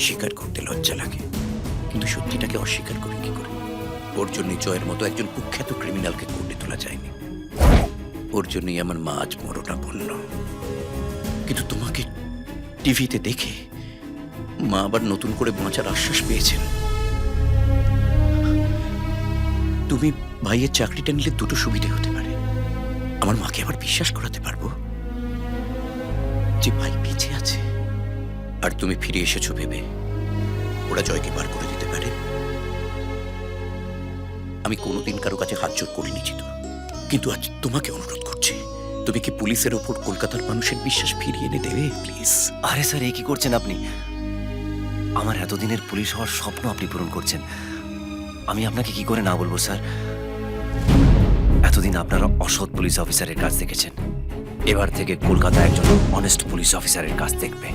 স্বীকার করতে লজ্জা লাগে, কিন্তু সত্যিটাকে অস্বীকার করি কি করে? ওর জন্যই জয়ের মতো একজন কুখ্যাত ক্রিমিনালকে কোর্টে তোলা যায়নি। ওর জন্যই আমার মা আজ মরণাপন্ন। কিন্তু তোমাকে টিভিতে দেখে মা আবার নতুন করে বাঁচার আশ্বাস পেয়েছেন। তুমি ভাইয়ের চাকরিটা নিলে দুটো সুবিধে হতে পারে। আমার মাকে আবার বিশ্বাস করাতে পারবো যে ভাই বেঁচে আছে, আর তুমি ফিরে এসেছো ভেবে ওরা জয়কে বার করে দিতে পারে। আমি কোনোদিন কারো কাছে হাত জোর করিনি চিতু, কিন্তু আজ তোমাকে অনুরোধ করছি, তুমি কি পুলিশের ওপর কলকাতার মানুষের বিশ্বাস ফিরিয়ে এনে দেবে প্লিজ? আরে স্যার, এ কি করছেন আপনি? আমার এতদিনের পুলিশ হওয়ার স্বপ্ন আপনি পূরণ করছেন। আমি আপনাকে কি করে না বলবো স্যার? এতদিন আপনারা অসৎ পুলিশ অফিসারের কাজ দেখেছেন, এবার থেকে কলকাতা একজন অনেস্ট পুলিশ অফিসারের কাজ দেখবে।